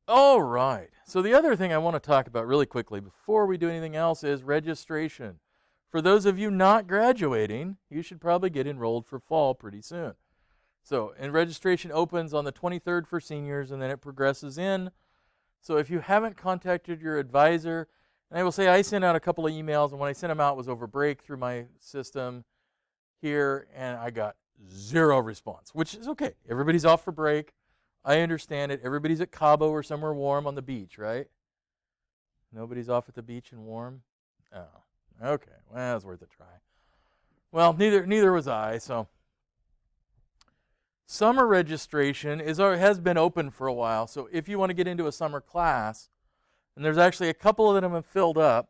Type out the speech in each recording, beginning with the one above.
All right. So the other thing I want to talk about really quickly before we do anything else is registration. For those of you not graduating, you should probably get enrolled for fall pretty soon. So, and registration opens on the 23rd for seniors, and then it progresses in. So if you haven't contacted your advisor, and I will say I sent out a couple of emails, and when I sent them out, it was over break through my system here, and I got zero response, which is okay. Everybody's off for break. I understand it. Everybody's at Cabo or somewhere warm on the beach, right? Nobody's off at the beach and warm? Oh, okay. Well, it's worth a try. Well, neither was I, so summer registration has been open for a while, so if you want to get into a summer class, and there's actually a couple of them have filled up.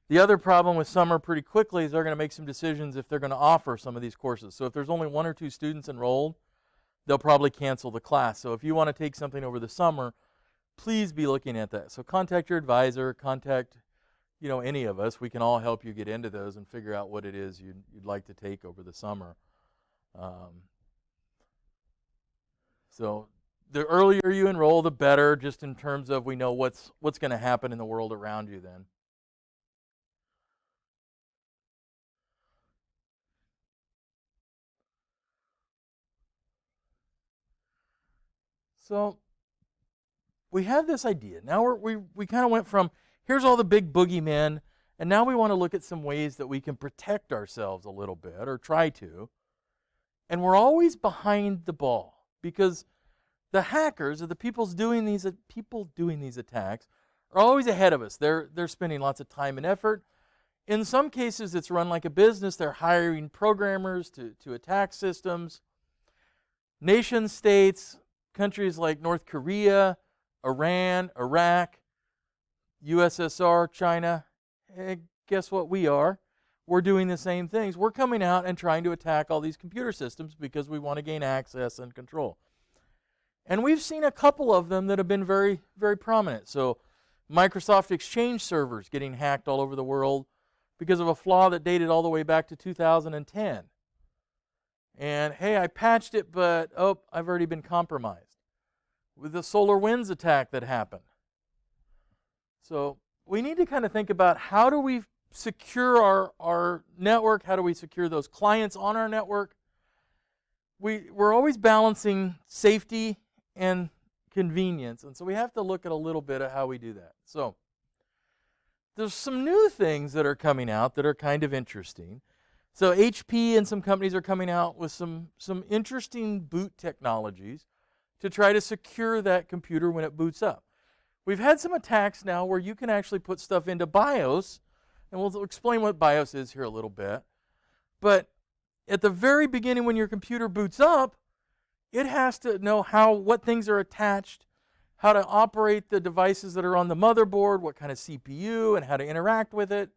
The other problem with summer pretty quickly is they're going to make some decisions if they're going to offer some of these courses. So if there's only 1 or 2 students enrolled, they'll probably cancel the class. So if you want to take something over the summer, please be looking at that. So contact your advisor, contact any of us. We can all help you get into those and figure out what it is you'd like to take over the summer. So the earlier you enroll, the better, just in terms of we know what's going to happen in the world around you then. So we have this idea. Now we kind of went from here's all the big boogeymen, and now we want to look at some ways that we can protect ourselves a little bit, or try to. And we're always behind the ball because the hackers, or the people doing these attacks, are always ahead of us. They're spending lots of time and effort. In some cases, it's run like a business. They're hiring programmers to attack systems. Nation states, countries like North Korea, Iran, Iraq, USSR, China, guess what we are? We're doing the same things. We're coming out and trying to attack all these computer systems because we want to gain access and control. And we've seen a couple of them that have been very, very prominent. So Microsoft Exchange servers getting hacked all over the world because of a flaw that dated all the way back to 2010. And hey, I patched it, but I've already been compromised. With the SolarWinds attack that happened. So we need to kind of think about how do we secure our network? How do we secure those clients on our network? We're always balancing safety and convenience, and so we have to look at a little bit of how we do that. So there's some new things that are coming out that are kind of interesting. So HP and some companies are coming out with some interesting boot technologies to try to secure that computer when it boots up. We've had some attacks now where you can actually put stuff into BIOS, and we'll explain what BIOS is here a little bit. But at the very beginning when your computer boots up, it has to know what things are attached, how to operate the devices that are on the motherboard, what kind of CPU, and how to interact with it.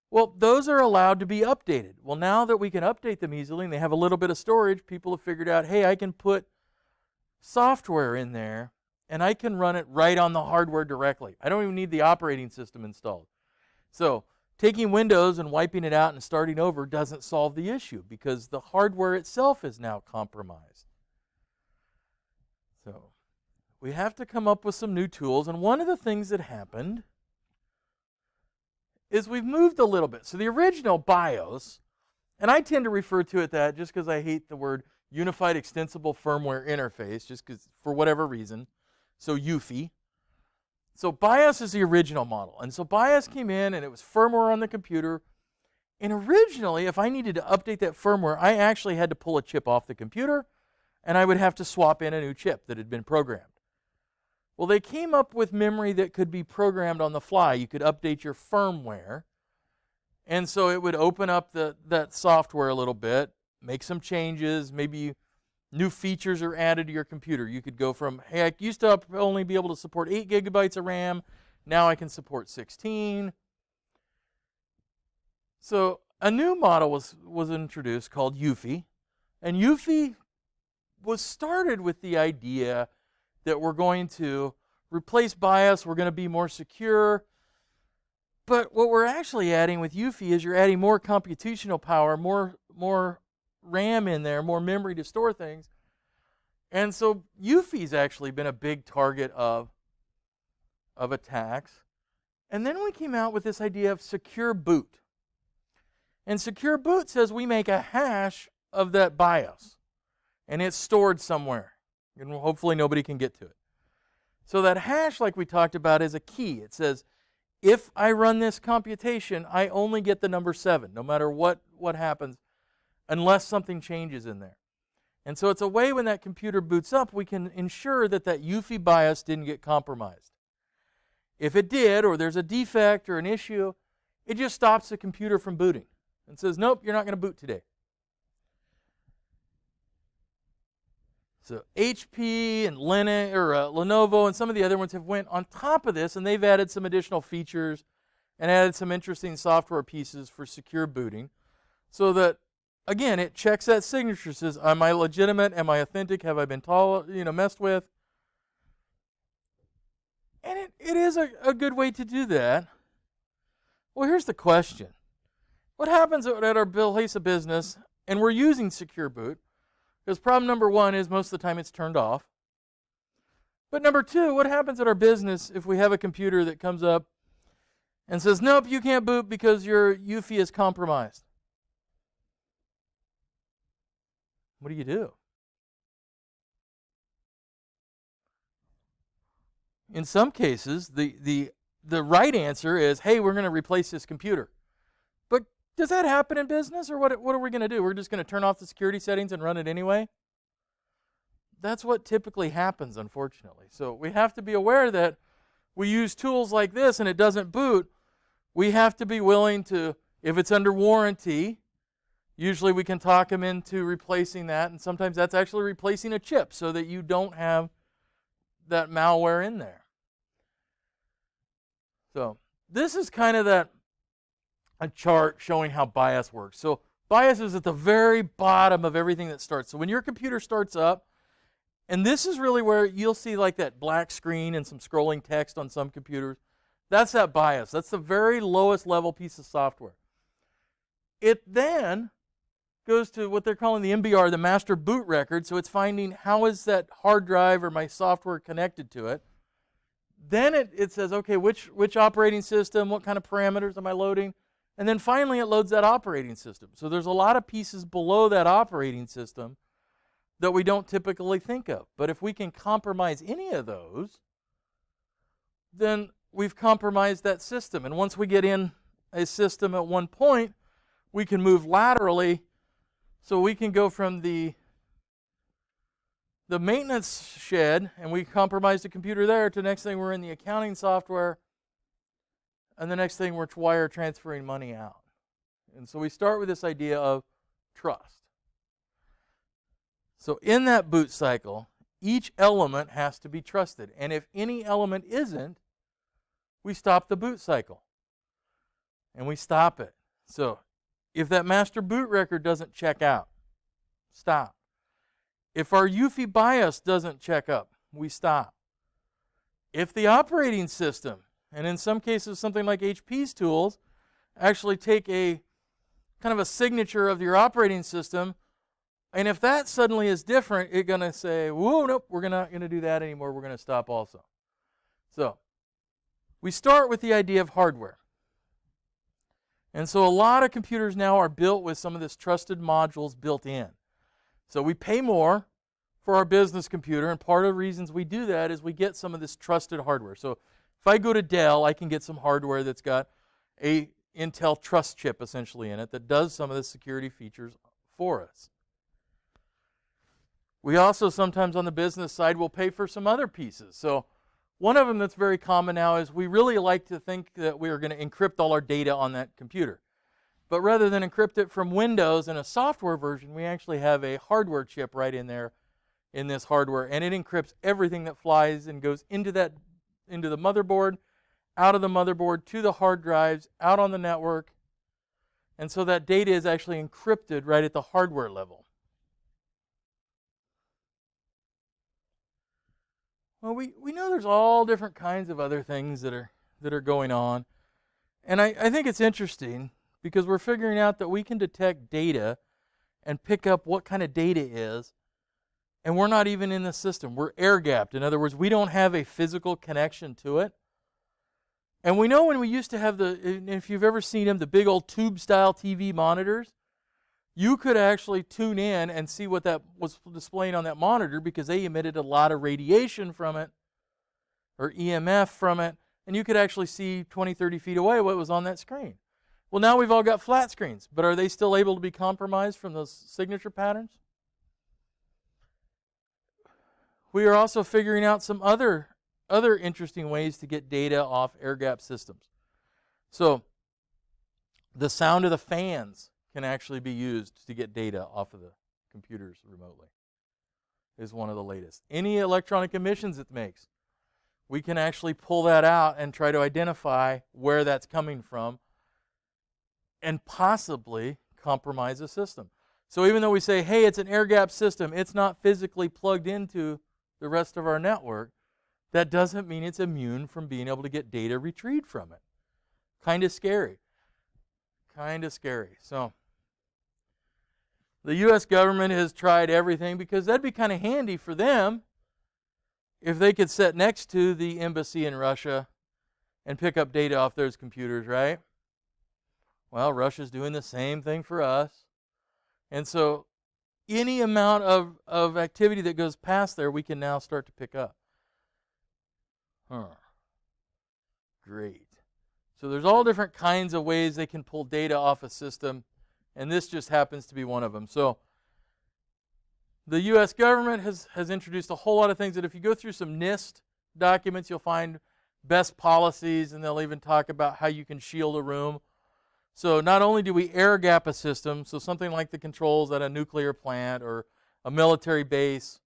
Well, those are allowed to be updated. Well, now that we can update them easily and they have a little bit of storage, people have figured out, hey, I can put software in there and I can run it right on the hardware directly. I don't even need the operating system installed. So taking Windows and wiping it out and starting over doesn't solve the issue because the hardware itself is now compromised. So we have to come up with some new tools, and one of the things that happened is we've moved a little bit. So the original BIOS, and I tend to refer to it that just because I hate the word Unified Extensible Firmware Interface, just because for whatever reason, so UFI. So BIOS is the original model. And so BIOS came in and it was firmware on the computer. And originally, if I needed to update that firmware, I actually had to pull a chip off the computer and I would have to swap in a new chip that had been programmed. Well, they came up with memory that could be programmed on the fly. You could update your firmware. And so it would open up that software a little bit, make some changes, maybe new features are added to your computer. You could go from, hey, I used to only be able to support 8 gigabytes of RAM. Now I can support 16. So a new model was introduced called UFI. And UFI was started with the idea that we're going to replace BIOS, we're going to be more secure. But what we're actually adding with UFI is you're adding more computational power, more RAM in there, more memory to store things. And so Eufy's actually been a big target of attacks. And then we came out with this idea of secure boot. And secure boot says we make a hash of that BIOS, and it's stored somewhere, and hopefully nobody can get to it. So that hash, like we talked about, is a key. It says, if I run this computation, I only get the number 7, no matter what happens, unless something changes in there. And so it's a way when that computer boots up, we can ensure that that Eufy BIOS didn't get compromised. If it did, or there's a defect or an issue, it just stops the computer from booting and says, nope, you're not going to boot today. So HP and Lenovo and some of the other ones have went on top of this, and they've added some additional features and added some interesting software pieces for secure booting, so that, again, it checks that signature, says, am I legitimate? Am I authentic? Have I been messed with? And it is a good way to do that. Well, here's the question. What happens at our place of business, and we're using secure boot, because problem number 1 is most of the time it's turned off. But number 2, what happens at our business if we have a computer that comes up and says, nope, you can't boot because your Eufy is compromised? What do you do? In some cases, the right answer is, hey, we're going to replace this computer. But does that happen in business, or what are we going to do? We're just going to turn off the security settings and run it anyway? That's what typically happens, unfortunately. So we have to be aware that we use tools like this and it doesn't boot. We have to be willing to, if it's under warranty, usually we can talk them into replacing that, and sometimes that's actually replacing a chip so that you don't have that malware in there. So this is kind of a chart showing how BIOS works. So BIOS is at the very bottom of everything that starts. So when your computer starts up, and this is really where you'll see like that black screen and some scrolling text on some computers, that's that BIOS. That's the very lowest level piece of software. It then goes to what they're calling the MBR, the master boot record. So it's finding how is that hard drive or my software connected to it. Then it says, okay, which operating system, what kind of parameters am I loading? And then finally it loads that operating system. So there's a lot of pieces below that operating system that we don't typically think of. But if we can compromise any of those, then we've compromised that system. And once we get in a system at one point, we can move laterally. So we can go from the maintenance shed, and we compromise the computer there, to the next thing we're in the accounting software, and the next thing we're wire transferring money out. And so we start with this idea of trust. So in that boot cycle, each element has to be trusted. And if any element isn't, we stop the boot cycle. And we stop it. So if that master boot record doesn't check out, stop. If our Eufy BIOS doesn't check up, we stop. If the operating system, and in some cases something like HP's tools, actually take a kind of a signature of your operating system, and if that suddenly is different, it's going to say, whoa, nope, we're not going to do that anymore. We're going to stop also. So we start with the idea of hardware. And so a lot of computers now are built with some of this trusted modules built in. So we pay more for our business computer, and part of the reasons we do that is we get some of this trusted hardware. So if I go to Dell, I can get some hardware that's got a Intel Trust chip essentially in it that does some of the security features for us. We also sometimes on the business side will pay for some other pieces. So one of them that's very common now is we really like to think that we are going to encrypt all our data on that computer. But rather than encrypt it from Windows in a software version, we actually have a hardware chip right in there in this hardware, and it encrypts everything that flies and goes into the motherboard, out of the motherboard, to the hard drives, out on the network. And so that data is actually encrypted right at the hardware level. Well, we know there's all different kinds of other things that are going on. And I think it's interesting because we're figuring out that we can detect data and pick up what kind of data is and we're not even in the system. We're air-gapped. In other words, we don't have a physical connection to it. And we know when we used to have if you've ever seen them, the big old tube-style TV monitors, you could actually tune in and see what that was displaying on that monitor because they emitted a lot of radiation from it, or EMF from it, and you could actually see 20, 30 feet away what was on that screen. Well, now we've all got flat screens, but are they still able to be compromised from those signature patterns? We are also figuring out some other interesting ways to get data off air-gapped systems. So the sound of the fans can actually be used to get data off of the computers remotely, is one of the latest. Any electronic emissions it makes, we can actually pull that out and try to identify where that's coming from and possibly compromise a system. So even though we say, hey, it's an air-gapped system, it's not physically plugged into the rest of our network, that doesn't mean it's immune from being able to get data retrieved from it. Kind of scary. Kind of scary. So the U.S. government has tried everything because that'd be kind of handy for them if they could sit next to the embassy in Russia and pick up data off those computers, right? Well, Russia's doing the same thing for us. And so any amount of activity that goes past there, we can now start to pick up. Great. So there's all different kinds of ways they can pull data off a system, and this just happens to be one of them. So the U.S. government has introduced a whole lot of things that if you go through some NIST documents, you'll find best policies, and they'll even talk about how you can shield a room. So not only do we air gap a system, so something like the controls at a nuclear plant or a military base,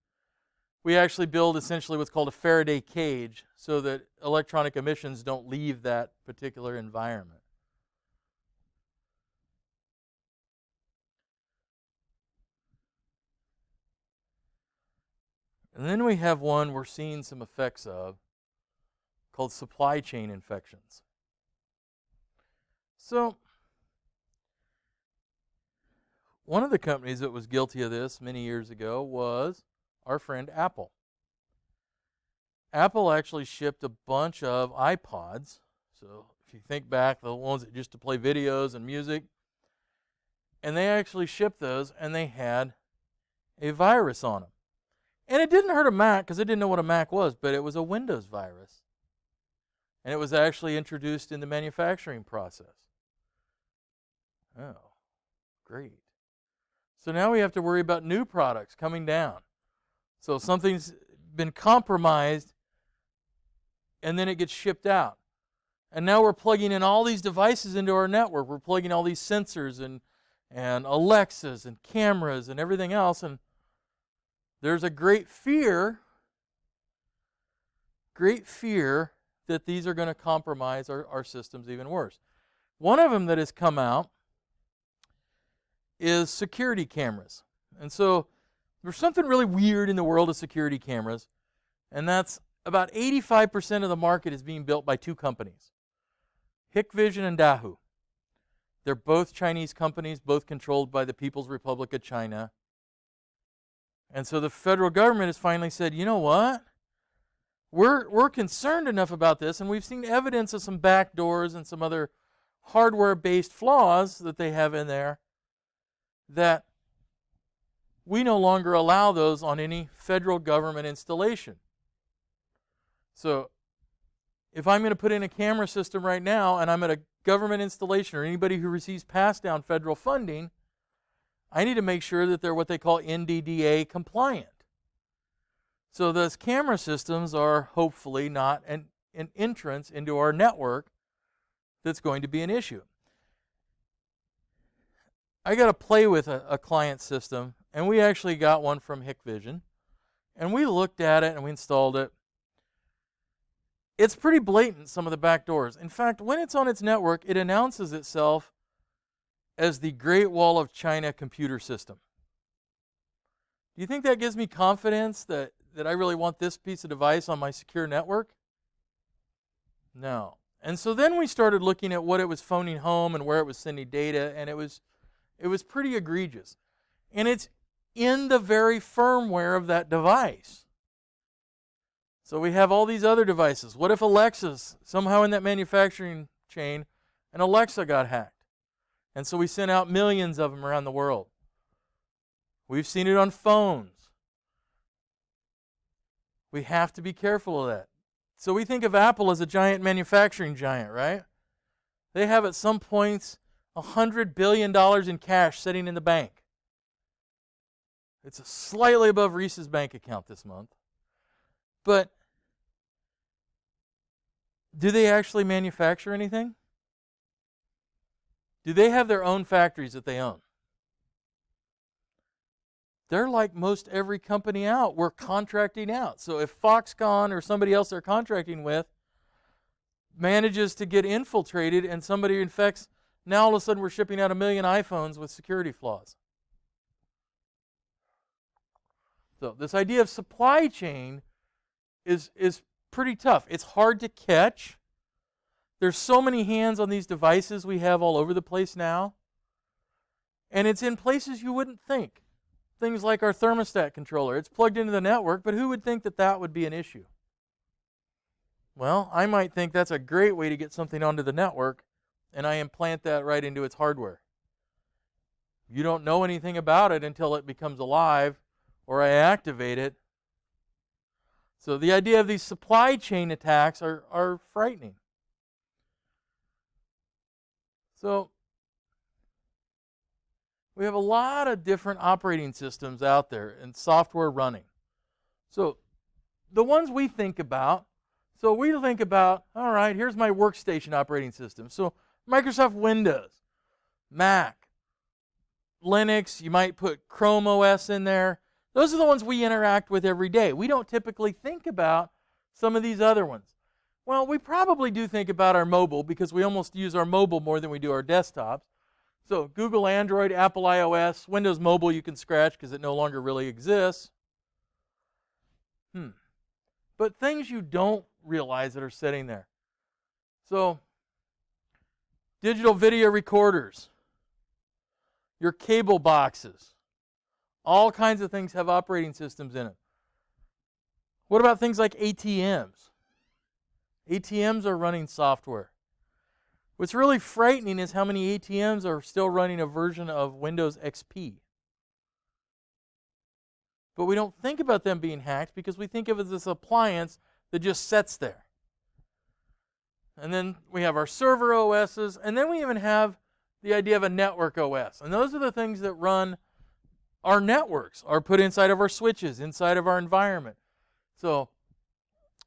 we actually build essentially what's called a Faraday cage so that electronic emissions don't leave that particular environment. And then we have one we're seeing some effects of called supply chain infections. So one of the companies that was guilty of this many years ago was our friend Apple. Apple actually shipped a bunch of iPods. So if you think back, the ones that used to play videos and music, and they actually shipped those, and they had a virus on them. And it didn't hurt a Mac because it didn't know what a Mac was, but it was a Windows virus. And it was actually introduced in the manufacturing process. Oh, great. So now we have to worry about new products coming down. So something's been compromised, and then it gets shipped out. And now we're plugging in all these devices into our network. We're plugging all these sensors and Alexas and cameras and everything else, and there's a great fear that these are going to compromise our systems even worse. One of them that has come out is security cameras. And so there's something really weird in the world of security cameras, and that's about 85% of the market is being built by two companies, Hikvision and Dahua. They're both Chinese companies, both controlled by the People's Republic of China. And so the federal government has finally said, you know what? We're concerned enough about this, and we've seen evidence of some backdoors and some other hardware-based flaws that they have in there, that we no longer allow those on any federal government installation. So if I'm going to put in a camera system right now and I'm at a government installation or anybody who receives pass-down federal funding, I need to make sure that they're what they call NDDA compliant. So those camera systems are hopefully not an entrance into our network that's going to be an issue. I got to play with a client system, and we actually got one from Hikvision, and we looked at it and we installed it. It's pretty blatant, some of the back doors. In fact, when it's on its network, it announces itself as the Great Wall of China computer system. Do you think that gives me confidence that I really want this piece of device on my secure network? No. And so then we started looking at what it was phoning home and where it was sending data, and it was pretty egregious. And in the very firmware of that device. So we have all these other devices. What if Alexa's somehow in that manufacturing chain, and Alexa got hacked? And so we sent out millions of them around the world. We've seen it on phones. We have to be careful of that. So we think of Apple as a giant manufacturing giant, right? They have at some points $100 billion in cash sitting in the bank. It's slightly above Reese's bank account this month. But do they actually manufacture anything? Do they have their own factories that they own? They're like most every company out. We're contracting out. So if Foxconn or somebody else they're contracting with manages to get infiltrated and somebody infects, now all of a sudden we're shipping out 1 million iPhones with security flaws. So this idea of supply chain is pretty tough. It's hard to catch. There's so many hands on these devices we have all over the place now. And it's in places you wouldn't think. Things like our thermostat controller. It's plugged into the network, but who would think that that would be an issue? Well, I might think that's a great way to get something onto the network, and I implant that right into its hardware. You don't know anything about it until it becomes alive, or I activate it. So the idea of these supply chain attacks are frightening. So we have a lot of different operating systems out there and software running. So the ones we think about, all right, here's my workstation operating system. So Microsoft Windows, Mac, Linux, you might put Chrome OS in there. Those are the ones we interact with every day. We don't typically think about some of these other ones. Well, we probably do think about our mobile because we almost use our mobile more than we do our desktops. So Google Android, Apple iOS, Windows Mobile you can scratch because it no longer really exists. But things you don't realize that are sitting there. So digital video recorders, your cable boxes, all kinds of things have operating systems in it. What about things like ATMs? ATMs are running software. What's really frightening is how many ATMs are still running a version of Windows XP. But we don't think about them being hacked because we think of it as this appliance that just sits there. And then we have our server OSs, and then we even have the idea of a network OS. And those are the things that run our networks, are put inside of our switches, inside of our environment. So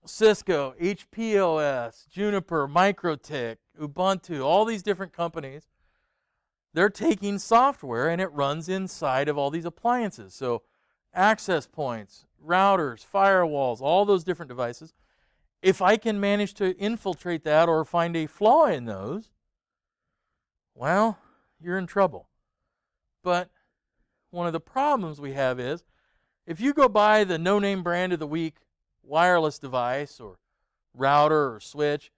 Cisco, HP OS, Juniper, MikroTik, Ubuntu, all these different companies, they're taking software and it runs inside of all these appliances. So access points, routers, firewalls, all those different devices. If I can manage to infiltrate that or find a flaw in those, well, you're in trouble. But one of the problems we have is if you go buy the no-name brand of the week wireless device or router or switch,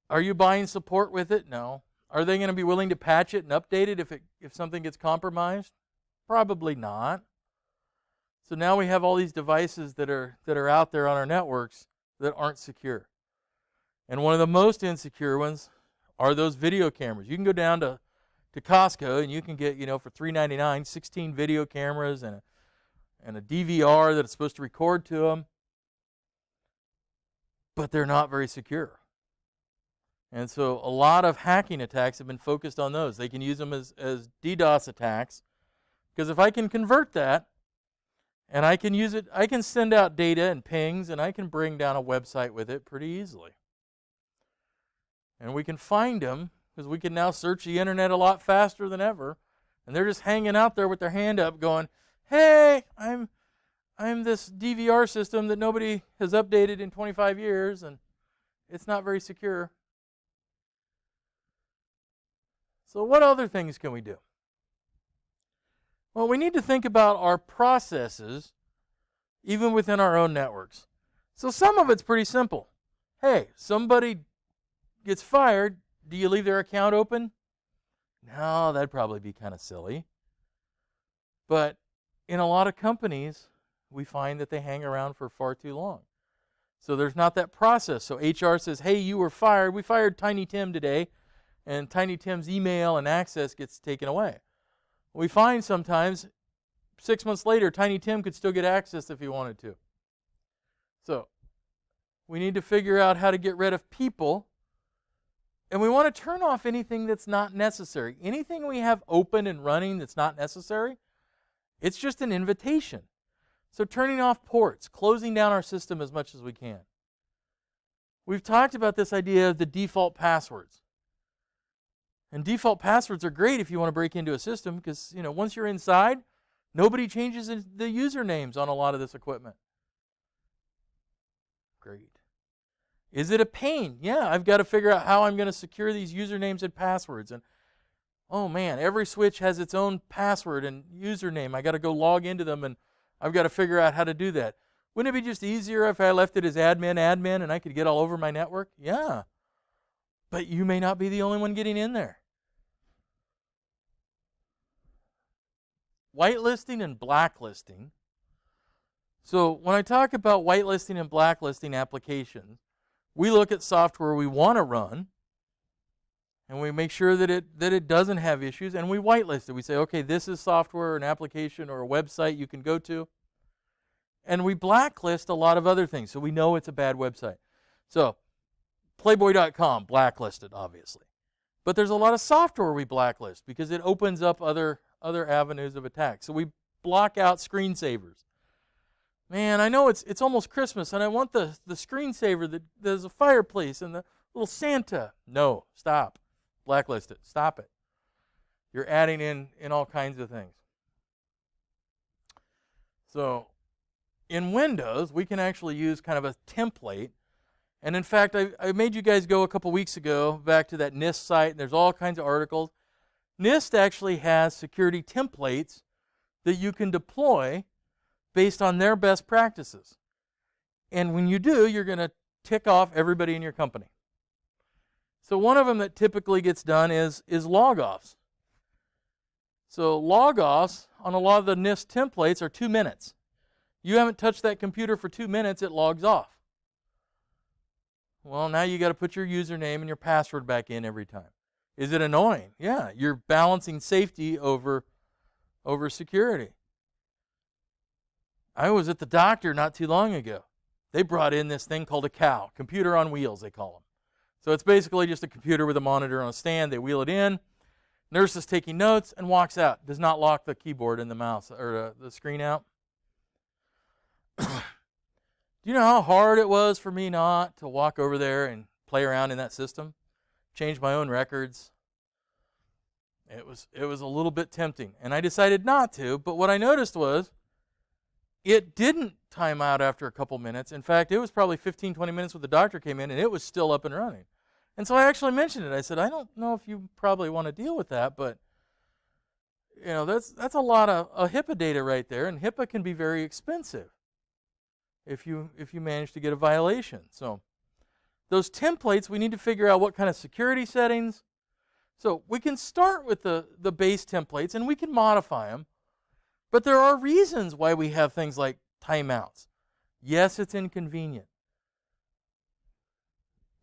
are you buying support with it? No. Are they going to be willing to patch it and update it if something gets compromised? Probably not. So now we have all these devices that are out there on our networks that aren't secure. And one of the most insecure ones are those video cameras. You can go down to Costco and you can get, for $3.99, 16 video cameras and a DVR that's supposed to record to them. But they're not very secure. And so a lot of hacking attacks have been focused on those. They can use them as DDoS attacks. Because if I can convert that, and I can use it, I can send out data and pings, and I can bring down a website with it pretty easily. And we can find them, because we can now search the internet a lot faster than ever. And they're just hanging out there with their hand up going, hey, I'm this DVR system that nobody has updated in 25 years, and it's not very secure. So what other things can we do? Well, we need to think about our processes even within our own networks. So some of it's pretty simple. Hey, somebody gets fired. Do you leave their account open? No, that'd probably be kind of silly. But in a lot of companies, we find that they hang around for far too long. So there's not that process. So HR says, hey, you were fired. We fired Tiny Tim today. And Tiny Tim's email and access gets taken away. We find sometimes 6 months later, Tiny Tim could still get access if he wanted to. So we need to figure out how to get rid of people. And we want to turn off anything that's not necessary. Anything we have open and running that's not necessary, it's just an invitation. So turning off ports, closing down our system as much as we can. We've talked about this idea of the default passwords. And default passwords are great if you want to break into a system because, once you're inside, nobody changes the usernames on a lot of this equipment. Great. Is it a pain? Yeah, I've got to figure out how I'm going to secure these usernames and passwords. And oh man, every switch has its own password and username. I got to go log into them and I've got to figure out how to do that. Wouldn't it be just easier if I left it as admin and I could get all over my network? Yeah. But you may not be the only one getting in there. Whitelisting and blacklisting. So when I talk about whitelisting and blacklisting applications, we look at software we want to run, and we make sure that it doesn't have issues, and we whitelist it. We say, okay, this is software, an application, or a website you can go to. And we blacklist a lot of other things, so we know it's a bad website. So Playboy.com, blacklisted, obviously. But there's a lot of software we blacklist because it opens up other avenues of attack. So we block out screensavers. Man, I know it's almost Christmas, and I want the screensaver that there's a fireplace and the little Santa. No, stop. Blacklist it. Stop it. You're adding in all kinds of things. So in Windows, we can actually use kind of a template. And in fact, I made you guys go a couple weeks ago back to that NIST site, and there's all kinds of articles. NIST actually has security templates that you can deploy based on their best practices. And when you do, you're going to tick off everybody in your company. So one of them that typically gets done is log-offs. So log-offs on a lot of the NIST templates are 2 minutes. You haven't touched that computer for 2 minutes, it logs off. Well, now you got to put your username and your password back in every time. Is it annoying? Yeah, you're balancing safety over security. I was at the doctor not too long ago. They brought in this thing called a COW, computer on wheels, they call them. So it's basically just a computer with a monitor on a stand. They wheel it in. Nurse is taking notes and walks out. Does not lock the keyboard and the mouse or the screen out. Do you know how hard it was for me not to walk over there and play around in that system? Change my own records. It was a little bit tempting. And I decided not to, but what I noticed was it didn't time out after a couple minutes. In fact, it was probably 15, 20 minutes when the doctor came in and it was still up and running. And so I actually mentioned it. I said, I don't know if you probably want to deal with that, but that's a lot of HIPAA data right there, and HIPAA can be very expensive if you manage to get a violation. So those templates, we need to figure out what kind of security settings. So we can start with the base templates and we can modify them, but there are reasons why we have things like timeouts. Yes, it's inconvenient.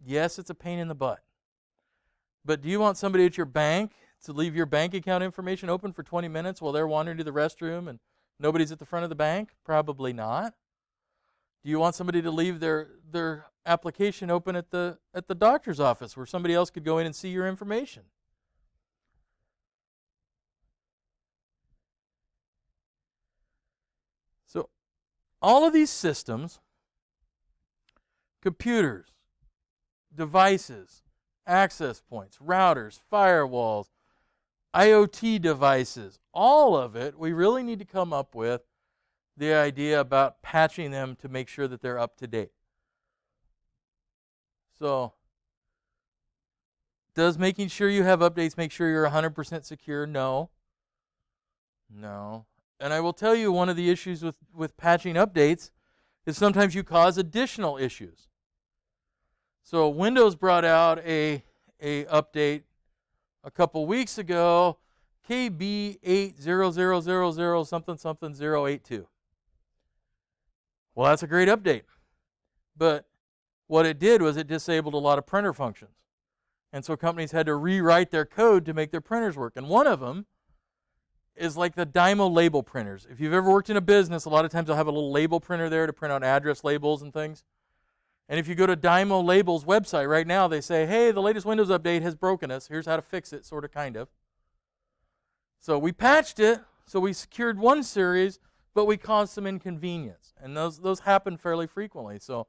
Yes, it's a pain in the butt. But do you want somebody at your bank to leave your bank account information open for 20 minutes while they're wandering to the restroom and nobody's at the front of the bank? Probably not. Do you want somebody to leave their application open at the doctor's office where somebody else could go in and see your information? So all of these systems, computers, devices, access points, routers, firewalls, IoT devices, all of it, we really need to come up with the idea about patching them to make sure that they're up to date. So, does making sure you have updates make sure you're 100% secure? No. No. And I will tell you, one of the issues with patching updates is sometimes you cause additional issues. So Windows brought out a update a couple weeks ago KB80000 something something 082. Well, that's a great update. But what it did was it disabled a lot of printer functions. And so companies had to rewrite their code to make their printers work. And one of them is like the Dymo label printers. If you've ever worked in a business, a lot of times they'll have a little label printer there to print out address labels and things. And if you go to Dymo Label's website right now, they say, hey, the latest Windows update has broken us. Here's how to fix it, sort of, kind of. So we patched it, so we secured one series, but we caused some inconvenience. And those happen fairly frequently. So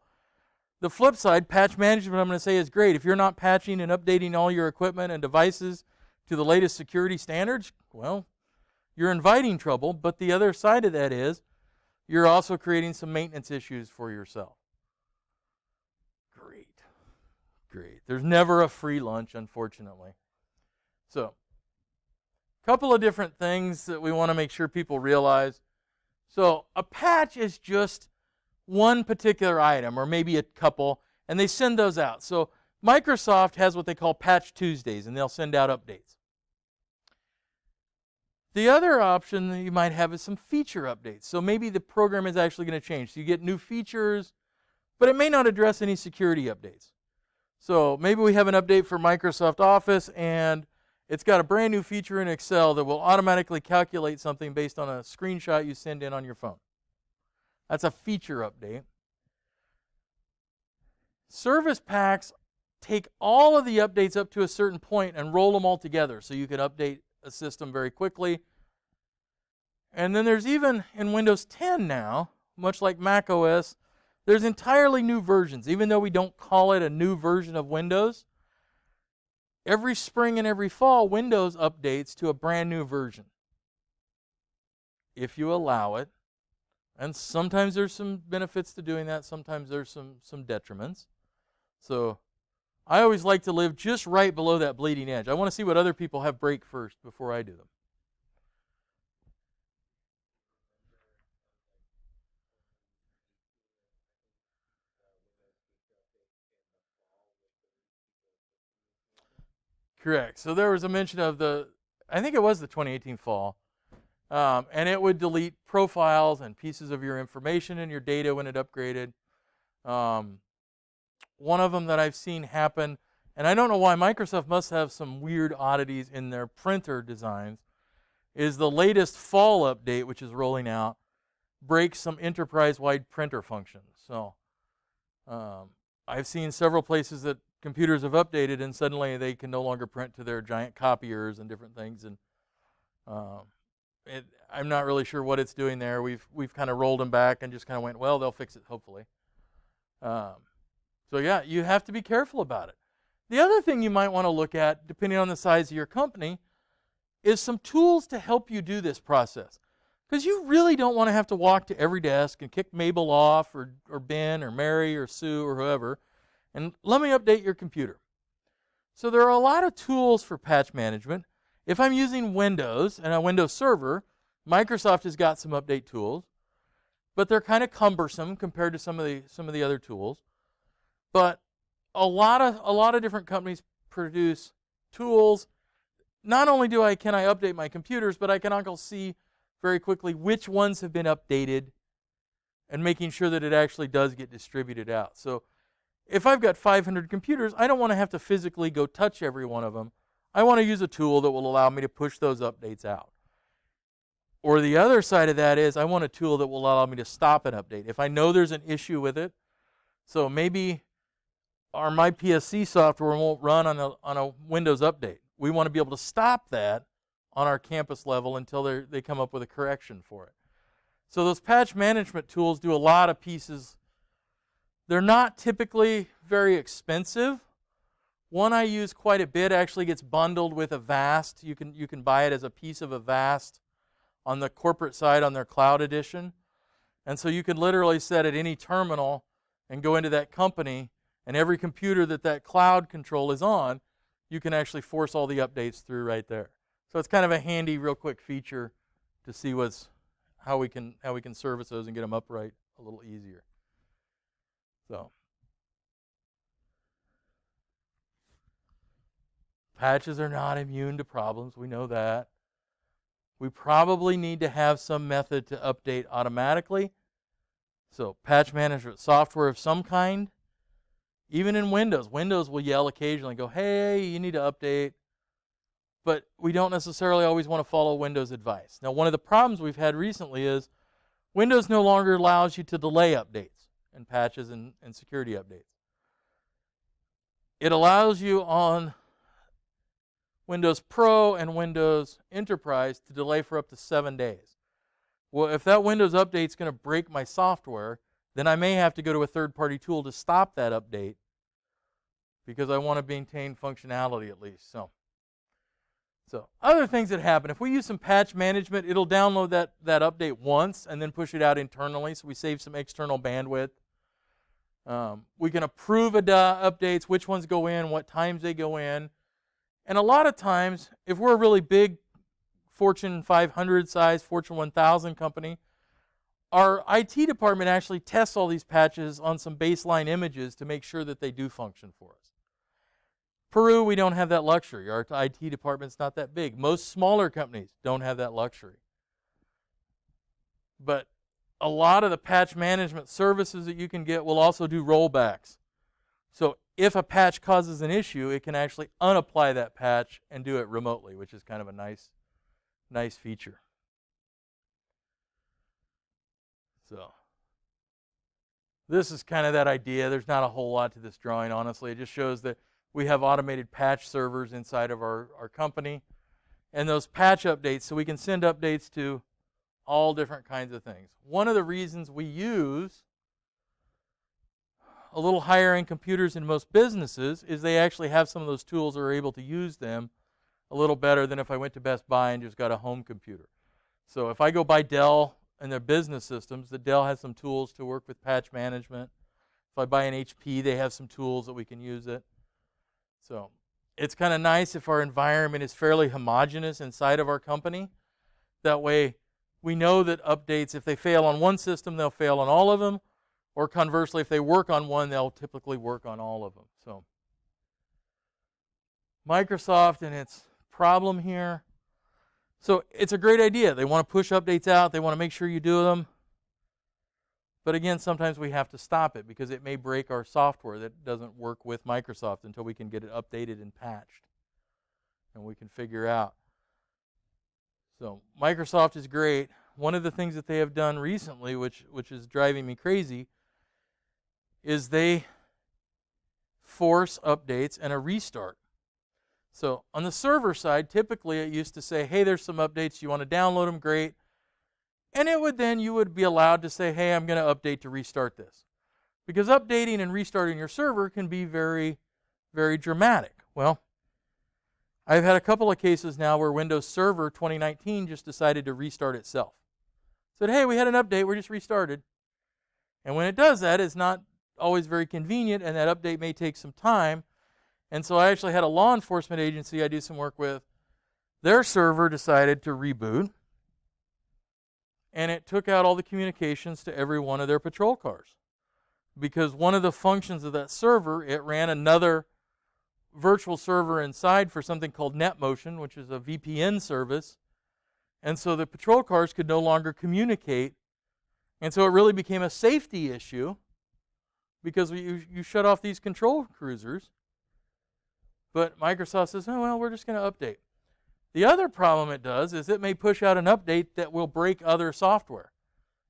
the flip side, patch management, I'm going to say, is great. If you're not patching and updating all your equipment and devices to the latest security standards, well, you're inviting trouble. But the other side of that is you're also creating some maintenance issues for yourself. Great. There's never a free lunch, unfortunately. So, a couple of different things that we want to make sure people realize. So, a patch is just one particular item, or maybe a couple, and they send those out. So, Microsoft has what they call Patch Tuesdays, and they'll send out updates. The other option that you might have is some feature updates. So maybe the program is actually going to change. So you get new features, but it may not address any security updates. So maybe we have an update for Microsoft Office, and it's got a brand new feature in Excel that will automatically calculate something based on a screenshot you send in on your phone. That's a feature update. Service packs take all of the updates up to a certain point and roll them all together so you can update a system very quickly. And then there's even in Windows 10 now, much like Mac OS, there's entirely new versions. Even though we don't call it a new version of Windows, every spring and every fall, Windows updates to a brand new version, if you allow it. And sometimes there's some benefits to doing that. Sometimes there's some detriments. So I always like to live just right below that bleeding edge. I want to see what other people have break first before I do them. Correct. So there was a mention of I think it was the 2018 fall, and it would delete profiles and pieces of your information and your data when it upgraded. One of them that I've seen happen, and I don't know why, Microsoft must have some weird oddities in their printer designs, is the latest fall update, which is rolling out, breaks some enterprise-wide printer functions. So I've seen several places that computers have updated and suddenly they can no longer print to their giant copiers and different things. And I'm not really sure what it's doing there. We've kind of rolled them back and just kind of went, well, they'll fix it hopefully. So yeah, you have to be careful about it. The other thing you might want to look at, depending on the size of your company, is some tools to help you do this process. Because you really don't want to have to walk to every desk and kick Mabel off, or Ben, or Mary, or Sue, or whoever, and let me update your computer. So there are a lot of tools for patch management. If I'm using Windows and a Windows Server, Microsoft has got some update tools, but they're kind of cumbersome compared to some of the other tools. But a lot of different companies produce tools. Not only can I update my computers, but I can also see very quickly which ones have been updated and making sure that it actually does get distributed out. So if I've got 500 computers, I don't want to have to physically go touch every one of them. I want to use a tool that will allow me to push those updates out. Or the other side of that is I want a tool that will allow me to stop an update. If I know there's an issue with it, so maybe our MyPSC software won't run on a Windows update. We want to be able to stop that on our campus level until they come up with a correction for it. So those patch management tools do a lot of pieces. They're not typically very expensive. One I use quite a bit actually gets bundled with Avast. You can buy it as a piece of Avast on the corporate side on their cloud edition. And so you can literally set at any terminal and go into that company, and every computer that cloud control is on, you can actually force all the updates through right there. So it's kind of a handy, real quick feature to see how we can service those and get them upright a little easier. So patches are not immune to problems. We know that. We probably need to have some method to update automatically. So patch management software of some kind. Even in Windows, Windows will yell occasionally, go, hey, you need to update. But we don't necessarily always want to follow Windows advice. Now, one of the problems we've had recently is Windows no longer allows you to delay updates and patches and security updates. It allows you on Windows Pro and Windows Enterprise to delay for up to 7 days. Well, if that Windows update is going to break my software, then I may have to go to a third-party tool to stop that update because I want to maintain functionality at least. So other things that happen, if we use some patch management, it'll download that update once and then push it out internally, so we save some external bandwidth. We can approve updates, which ones go in, what times they go in. And a lot of times, if we're a really big Fortune 500 size, Fortune 1000 company, our IT department actually tests all these patches on some baseline images to make sure that they do function for us. Peru, we don't have that luxury. Our IT department's not that big. Most smaller companies don't have that luxury. But a lot of the patch management services that you can get will also do rollbacks. So if a patch causes an issue, it can actually unapply that patch and do it remotely, which is kind of a nice feature. So this is kind of that idea. There's not a whole lot to this drawing, honestly. It just shows that we have automated patch servers inside of our company. And those patch updates, so we can send updates to all different kinds of things. One of the reasons we use a little higher end computers in most businesses is they actually have some of those tools that are able to use them a little better than if I went to Best Buy and just got a home computer. So if I go buy Dell and their business systems, the Dell has some tools to work with patch management. If I buy an HP, they have some tools that we can use it. So it's kind of nice if our environment is fairly homogeneous inside of our company. That way we know that updates, if they fail on one system, they'll fail on all of them. Or conversely, if they work on one, they'll typically work on all of them. So Microsoft and its problem here. So it's a great idea. They want to push updates out. They want to make sure you do them. But again, sometimes we have to stop it because it may break our software that doesn't work with Microsoft until we can get it updated and patched. And we can figure out. So Microsoft is great. One of the things that they have done recently, which is driving me crazy, is they force updates and a restart. So on the server side, typically it used to say, hey, there's some updates. You want to download them? Great. And you would be allowed to say, hey, I'm going to update to restart this. Because updating and restarting your server can be very, very dramatic. Well, I've had a couple of cases now where Windows Server 2019 just decided to restart itself. Said, hey, we had an update, we just restarted. And when it does that, it's not always very convenient, and that update may take some time. And so I actually had a law enforcement agency I do some work with. Their server decided to reboot, and it took out all the communications to every one of their patrol cars. Because one of the functions of that server, it ran another virtual server inside for something called NetMotion, which is a VPN service. And so the patrol cars could no longer communicate. And so it really became a safety issue because you shut off these control cruisers. But Microsoft says, oh, well, we're just going to update. The other problem it does is it may push out an update that will break other software.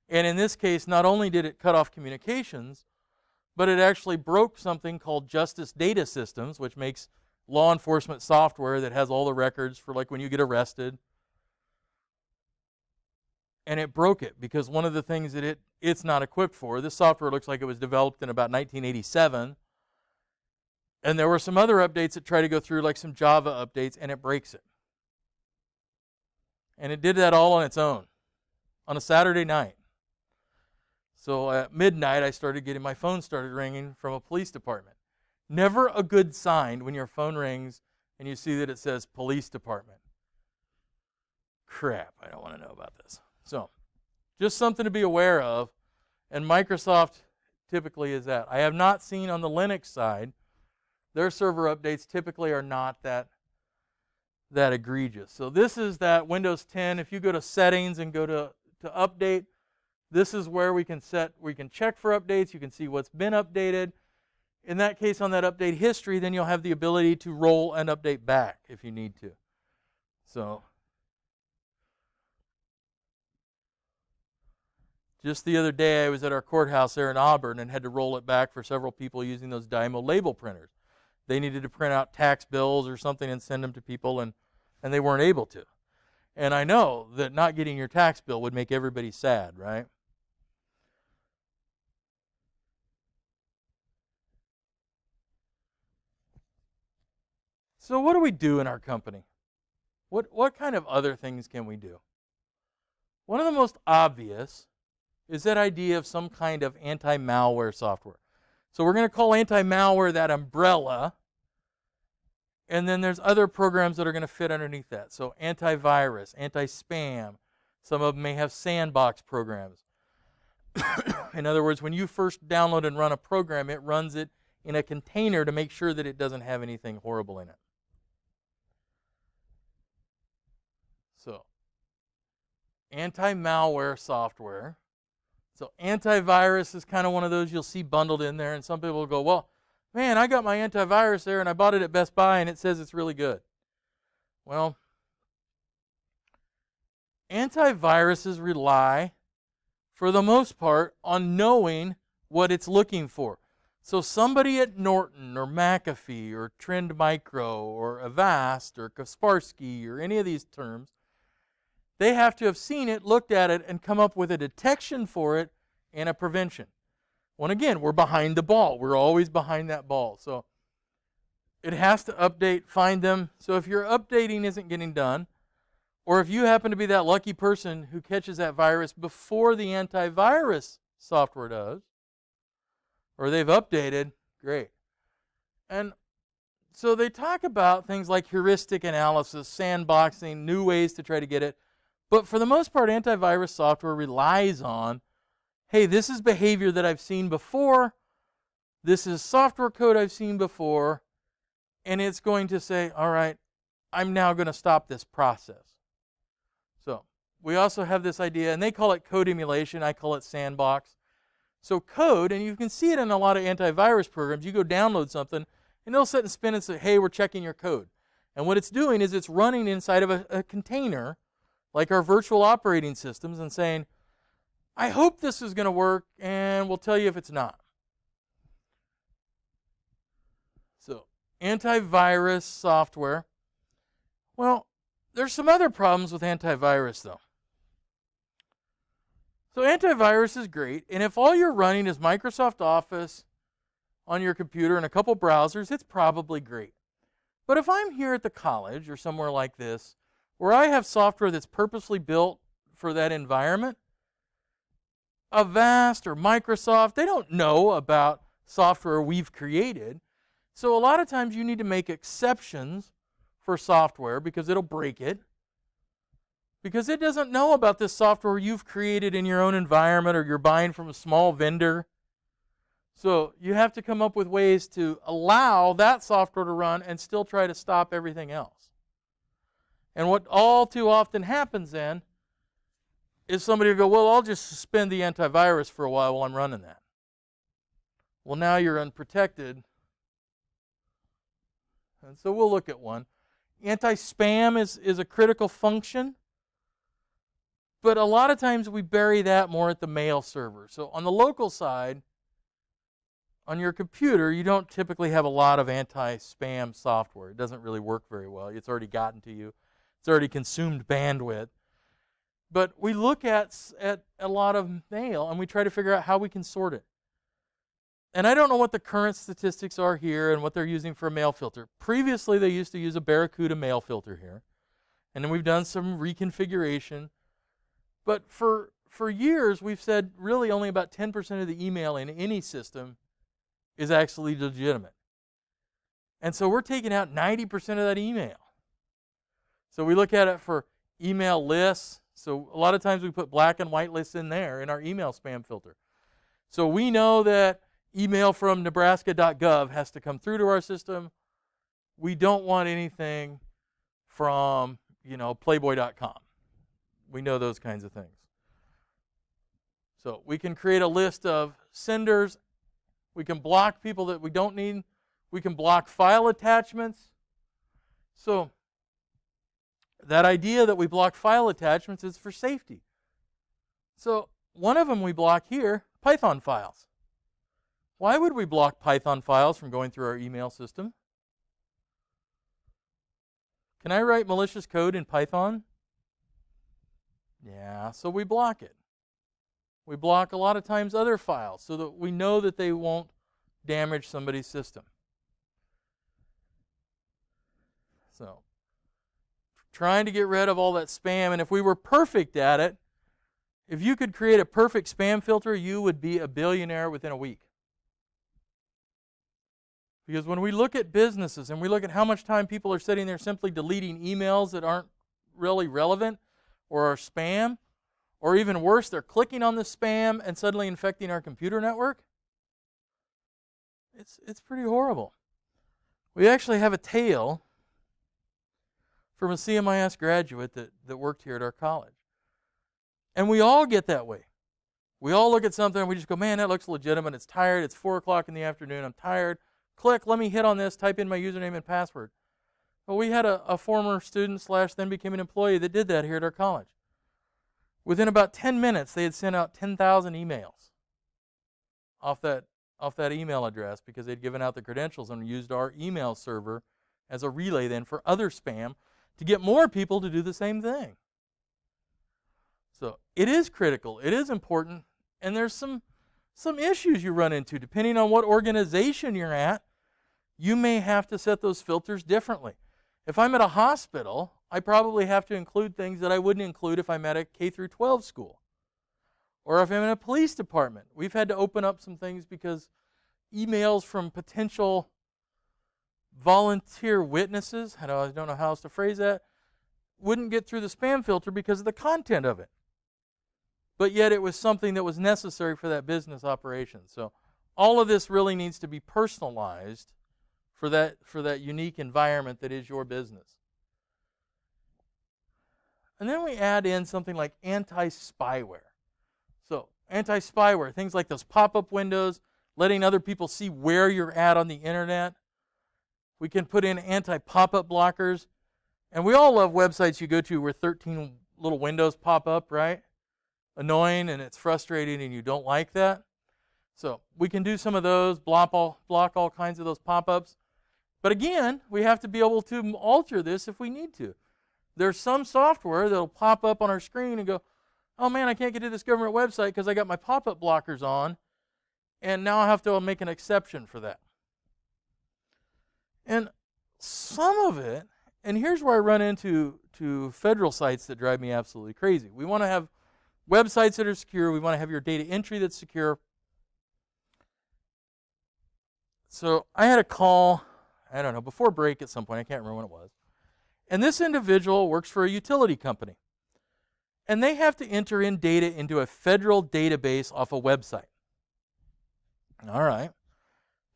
And in this case, not only did it cut off communications, but it actually broke something called Justice Data Systems, which makes law enforcement software that has all the records for like when you get arrested. And it broke it because one of the things that it's not equipped for, this software looks like it was developed in about 1987. And there were some other updates that try to go through, like some Java updates, and it breaks it. And it did that all on its own, on a Saturday night. So at midnight, my phone started ringing from a police department. Never a good sign when your phone rings and you see that it says police department. Crap, I don't want to know about this. So just something to be aware of. And Microsoft typically is that. I have not seen on the Linux side, their server updates typically are not that that egregious. So this is that Windows 10. If you go to settings and go to update, this is where we can check for updates. You can see what's been updated. In that case, on that update history, then you'll have the ability to roll and update back if you need to. So just the other day, I was at our courthouse there in Auburn and had to roll it back for several people using those Dymo label printers. They needed to print out tax bills or something and send them to people, and they weren't able to. And I know that not getting your tax bill would make everybody sad, right? So what do we do in our company? What kind of other things can we do? One of the most obvious is that idea of some kind of anti-malware software. So we're going to call anti-malware that umbrella, and then there's other programs that are going to fit underneath that. So antivirus, anti-spam, some of them may have sandbox programs. In other words, when you first download and run a program, it runs it in a container to make sure that it doesn't have anything horrible in it. So anti-malware software. So antivirus is kind of one of those you'll see bundled in there, and some people will go, well, man, I got my antivirus there and I bought it at Best Buy and it says it's really good. Well, antiviruses rely, for the most part, on knowing what it's looking for. So somebody at Norton or McAfee or Trend Micro or Avast or Kaspersky or any of these terms, they have to have seen it, looked at it, and come up with a detection for it and a prevention. Well, again, we're behind the ball. We're always behind that ball. So it has to update, find them. So if your updating isn't getting done, or if you happen to be that lucky person who catches that virus before the antivirus software does, or they've updated, great. And so they talk about things like heuristic analysis, sandboxing, new ways to try to get it. But for the most part, antivirus software relies on, hey, this is behavior that I've seen before, this is software code I've seen before, and it's going to say, all right, I'm now going to stop this process. So we also have this idea, and they call it code emulation, I call it sandbox. So code, and you can see it in a lot of antivirus programs, you go download something, and they'll sit and spin and say, hey, we're checking your code. And what it's doing is it's running inside of a container, like our virtual operating systems, and saying, I hope this is going to work, and we'll tell you if it's not. So, antivirus software. Well, there's some other problems with antivirus, though. So, antivirus is great, and if all you're running is Microsoft Office on your computer and a couple browsers, it's probably great. But if I'm here at the college or somewhere like this, where I have software that's purposely built for that environment, Avast or Microsoft, they don't know about software we've created. So a lot of times you need to make exceptions for software because it'll break it. Because it doesn't know about this software you've created in your own environment or you're buying from a small vendor. So you have to come up with ways to allow that software to run and still try to stop everything else. And what all too often happens then is somebody will go, well, I'll just suspend the antivirus for a while I'm running that. Well, now you're unprotected. And so we'll look at one. Anti-spam is a critical function, but a lot of times we bury that more at the mail server. So on the local side, on your computer, you don't typically have a lot of anti-spam software. It doesn't really work very well. It's already gotten to you. It's already consumed bandwidth. But we look at a lot of mail and we try to figure out how we can sort it. And I don't know what the current statistics are here and what they're using for a mail filter. Previously, they used to use a Barracuda mail filter here. And then we've done some reconfiguration. But for years, we've said really only about 10% of the email in any system is actually legitimate. And so we're taking out 90% of that email. So we look at it for email lists. So a lot of times we put black and white lists in there in our email spam filter. So we know that email from nebraska.gov has to come through to our system. We don't want anything from, Playboy.com. We know those kinds of things. So we can create a list of senders. We can block people that we don't need. We can block file attachments. So that idea that we block file attachments is for safety. So one of them we block here, Python files. Why would we block Python files from going through our email system? Can I write malicious code in Python? Yeah, so we block it. We block a lot of times other files so that we know that they won't damage somebody's system. So, trying to get rid of all that spam, and if we were perfect at it, if you could create a perfect spam filter, you would be a billionaire within a week. Because when we look at businesses and we look at how much time people are sitting there simply deleting emails that aren't really relevant or are spam, or even worse, they're clicking on the spam and suddenly infecting our computer network, it's pretty horrible. We actually have a tale from a CMIS graduate that worked here at our college. And we all get that way. We all look at something and we just go, man, that looks legitimate. It's tired. It's 4 o'clock in the afternoon. I'm tired. Click, let me hit on this, type in my username and password. Well, we had a former student / then became an employee that did that here at our college. Within about 10 minutes, they had sent out 10,000 emails off that email address because they'd given out the credentials and used our email server as a relay then for other spam to get more people to do the same thing. So it is critical. It is important. And there's some issues you run into. Depending on what organization you're at, you may have to set those filters differently. If I'm at a hospital, I probably have to include things that I wouldn't include if I'm at a K-12 school. Or if I'm in a police department. We've had to open up some things because emails from potential volunteer witnesses, I don't know how else to phrase that, wouldn't get through the spam filter because of the content of it. But yet it was something that was necessary for that business operation. So all of this really needs to be personalized for that unique environment that is your business. And then we add in something like anti-spyware. So anti-spyware, things like those pop-up windows, letting other people see where you're at on the internet. We can put in anti-pop-up blockers. And we all love websites you go to where 13 little windows pop up, right? Annoying and it's frustrating and you don't like that. So we can do some of those, block all kinds of those pop-ups. But again, we have to be able to alter this if we need to. There's some software that'll pop up on our screen and go, oh man, I can't get to this government website because I got my pop-up blockers on, and now I have to make an exception for that. And some of it, and here's where I run into federal sites that drive me absolutely crazy. We want to have websites that are secure. We want to have your data entry that's secure. So I had a call, I don't know, before break at some point. I can't remember when it was. And this individual works for a utility company. And they have to enter in data into a federal database off a website. All right.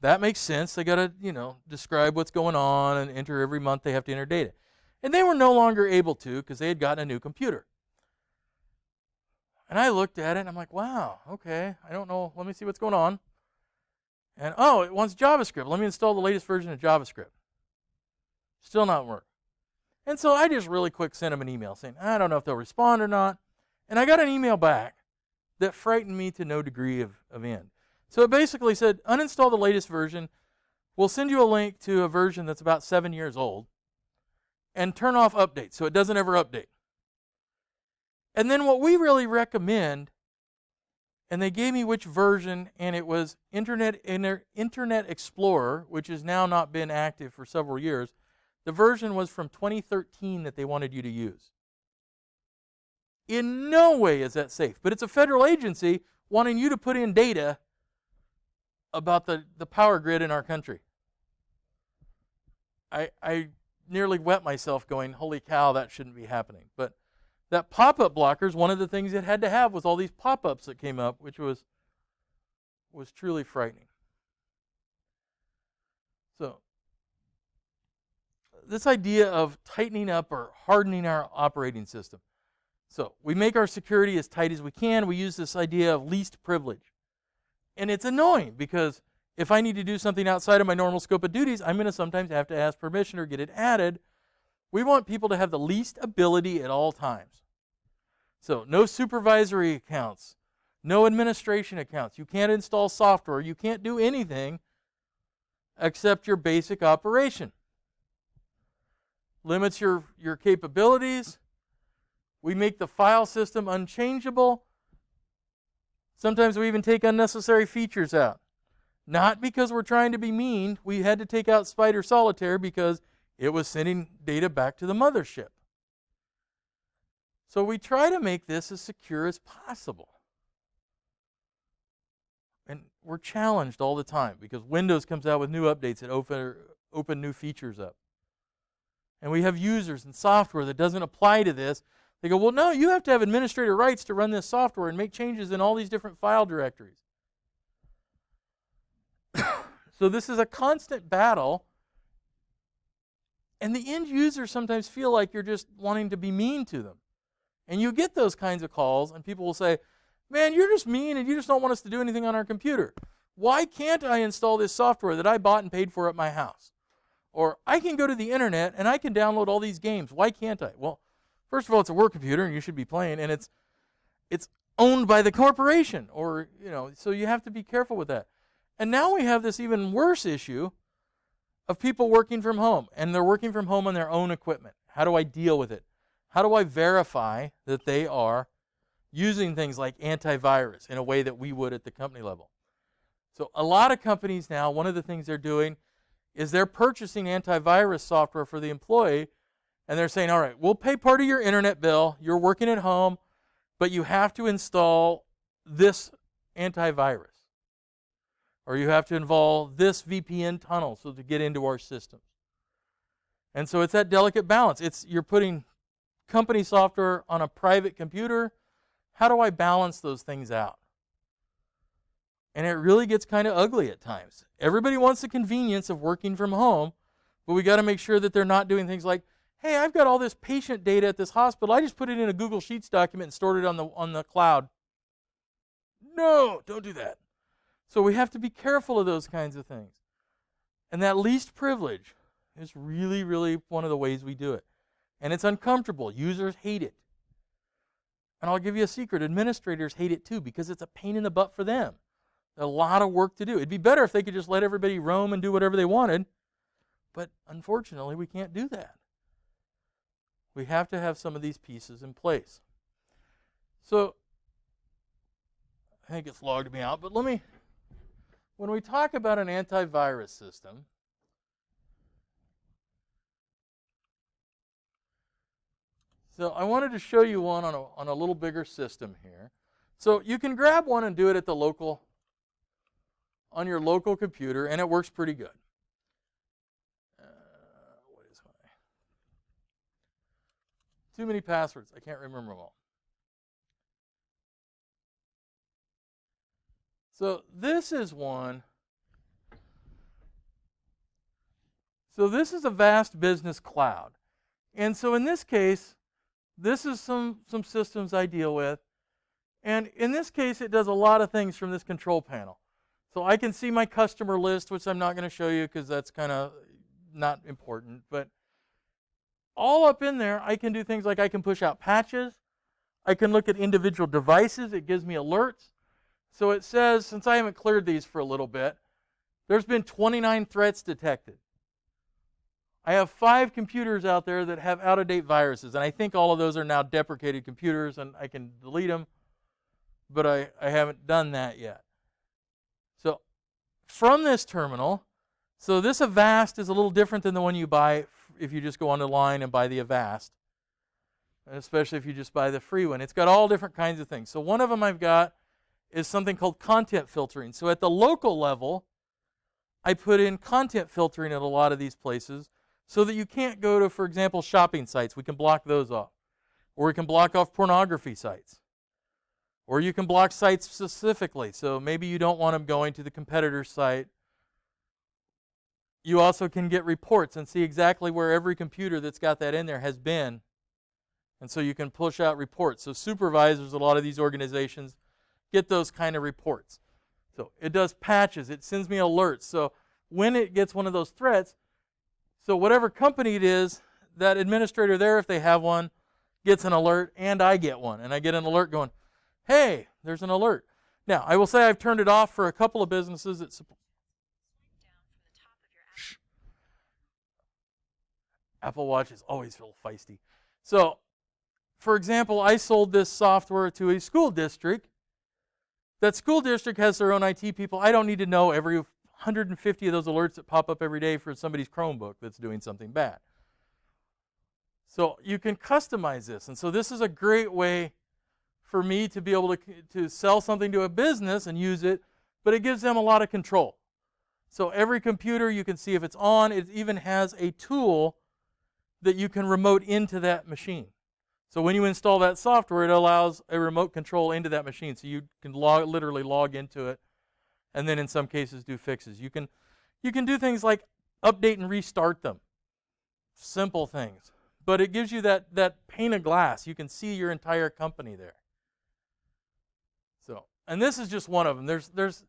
That makes sense. They got to, describe what's going on and enter every month they have to enter data. And they were no longer able to because they had gotten a new computer. And I looked at it and I'm like, wow, okay, I don't know. Let me see what's going on. And it wants JavaScript. Let me install the latest version of JavaScript. Still not working. And so I just really quick sent them an email saying, I don't know if they'll respond or not. And I got an email back that frightened me to no degree of end. So it basically said, uninstall the latest version. We'll send you a link to a version that's about 7 years old. And turn off updates so it doesn't ever update. And then what we really recommend, and they gave me which version, and it was Internet Explorer, which has now not been active for several years. The version was from 2013 that they wanted you to use. In no way is that safe, but it's a federal agency wanting you to put in data about the power grid in our country. I nearly wet myself going, holy cow, that shouldn't be happening. But that pop-up blocker is one of the things it had to have was all these pop-ups that came up, which was truly frightening. So this idea of tightening up or hardening our operating system. So we make our security as tight as we can. We use this idea of least privilege. And it's annoying because if I need to do something outside of my normal scope of duties, I'm going to sometimes have to ask permission or get it added. We want people to have the least ability at all times. So no supervisory accounts, no administration accounts. You can't install software. You can't do anything except your basic operation. Limits your capabilities. We make the file system unchangeable. Sometimes we even take unnecessary features out. Not because we're trying to be mean. We had to take out Spider Solitaire because it was sending data back to the mothership. So we try to make this as secure as possible. And we're challenged all the time because Windows comes out with new updates that open new features up. And we have users and software that doesn't apply to this. They go, well, no, you have to have administrator rights to run this software and make changes in all these different file directories. So this is a constant battle. And the end users sometimes feel like you're just wanting to be mean to them. And you get those kinds of calls, and people will say, man, you're just mean and you just don't want us to do anything on our computer. Why can't I install this software that I bought and paid for at my house? Or I can go to the internet and I can download all these games. Why can't I? Well, first of all, it's a work computer and you should be playing, and it's owned by the corporation, or so you have to be careful with that. And now we have this even worse issue of people working from home, and they're working from home on their own equipment. How do I deal with it? How do I verify that they are using things like antivirus in a way that we would at the company level? So a lot of companies now, one of the things they're doing is they're purchasing antivirus software for the employee, and they're saying, all right, we'll pay part of your internet bill, you're working at home, but you have to install this antivirus. Or you have to involve this VPN tunnel so to get into our systems. And so it's that delicate balance. You're putting company software on a private computer. How do I balance those things out? And it really gets kind of ugly at times. Everybody wants the convenience of working from home, but we got to make sure that they're not doing things like, hey, I've got all this patient data at this hospital. I just put it in a Google Sheets document and stored it on the cloud. No, don't do that. So we have to be careful of those kinds of things. And that least privilege is really, really one of the ways we do it. And it's uncomfortable. Users hate it. And I'll give you a secret. Administrators hate it too because it's a pain in the butt for them. A lot of work to do. It'd be better if they could just let everybody roam and do whatever they wanted. But unfortunately, we can't do that. We have to have some of these pieces in place. So, I think it's logged me out, but when we talk about an antivirus system, so I wanted to show you one on a little bigger system here. So you can grab one and do it at on your local computer, and it works pretty good. What is my? Too many passwords. I can't remember them all. So this is one. So this is a Avast Business Cloud. And so in this case, this is some systems I deal with. And in this case, it does a lot of things from this control panel. So I can see my customer list, which I'm not going to show you because that's kind of not important. But all up in there, I can do things like I can push out patches. I can look at individual devices. It gives me alerts. So it says, since I haven't cleared these for a little bit, there's been 29 threats detected. I have 5 computers out there that have out-of-date viruses, and I think all of those are now deprecated computers, and I can delete them, but I haven't done that yet. So from this terminal, so this Avast is a little different than the one you buy if you just go online and buy the Avast, especially if you just buy the free one. It's got all different kinds of things. So one of them I've got is something called content filtering. So at the local level, I put in content filtering at a lot of these places so that you can't go to, for example, shopping sites. We can block those off. Or we can block off pornography sites. Or you can block sites specifically. So maybe you don't want them going to the competitor's site. you also can get reports and see exactly where every computer that's got that in there has been. And so you can push out reports. So supervisors, a lot of these organizations, get those kind of reports. So it does patches. It sends me alerts. So when it gets one of those threats, so whatever company it is, that administrator there, if they have one, gets an alert, and I get one. And I get an alert going, hey, there's an alert. Now, I will say I've turned it off for a couple of businesses. Apple Watch is always a little feisty. So, for example, I sold this software to a school district. That school district has their own IT people. I don't need to know every 150 of those alerts that pop up every day for somebody's Chromebook that's doing something bad. So you can customize this. And so this is a great way for me to be able to sell something to a business and use it, but it gives them a lot of control. So every computer, you can see if it's on. It even has a tool that you can remote into that machine. So when you install that software, it allows a remote control into that machine. So you can literally log into it, and then in some cases do fixes. You can do things like update and restart them. Simple things. But it gives you that pane of glass. You can see your entire company there. So, and this is just one of them. There's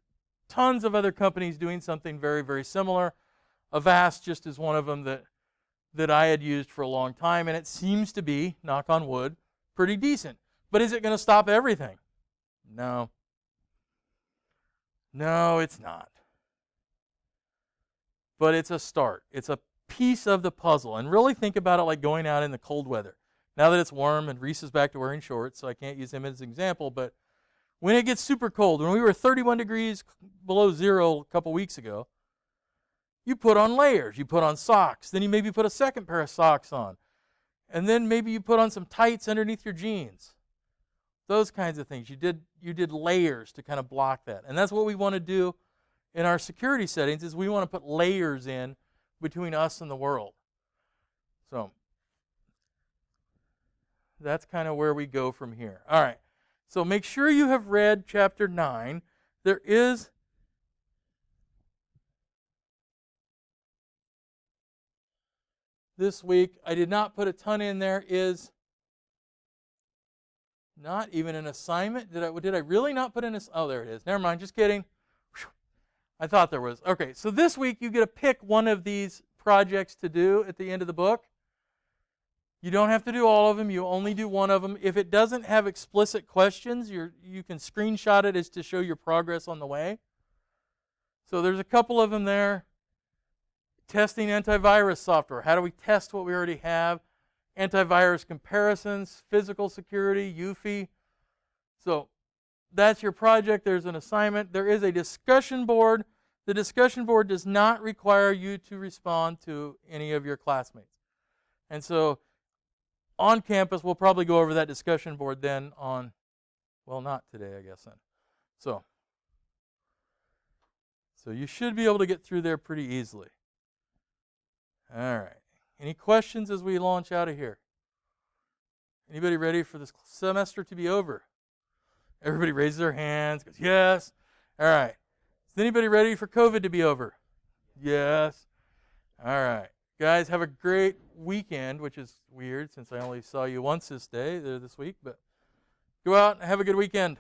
tons of other companies doing something very, very similar. Avast just is one of them that I had used for a long time, and it seems to be, knock on wood, pretty decent. But is it going to stop everything? No. No, it's not. But it's a start. It's a piece of the puzzle. And really think about it like going out in the cold weather. Now that it's warm, and Reese is back to wearing shorts, so I can't use him as an example, but when it gets super cold, when we were 31 degrees below zero a couple weeks ago, you put on layers. You put on socks. Then you maybe put a second pair of socks on. And then maybe you put on some tights underneath your jeans. Those kinds of things. You did layers to kind of block that. And that's what we want to do in our security settings, is we want to put layers in between us and the world. So that's kind of where we go from here. All right. So make sure you have read chapter 9. There is this week, I did not put a ton in there, is not even an assignment. Did I really not put in a, oh, there it is. Never mind, just kidding. I thought there was. Okay, so this week you get to pick one of these projects to do at the end of the book. You don't have to do all of them. You only do one of them. If it doesn't have explicit questions, you can screenshot it as to show your progress on the way. So there's a couple of them there. Testing antivirus software. How do we test what we already have? Antivirus comparisons, physical security, UEFI. So that's your project. There's an assignment. There is a discussion board. The discussion board does not require you to respond to any of your classmates. And so on campus, we'll probably go over that discussion board then on, well, not today, I guess then. So you should be able to get through there pretty easily. All right. Any questions as we launch out of here? Anybody ready for this semester to be over? Everybody raises their hands, goes, yes. All right. Is anybody ready for COVID to be over? Yes. All right. Guys, have a great weekend, which is weird since I only saw you once this week, but go out and have a good weekend.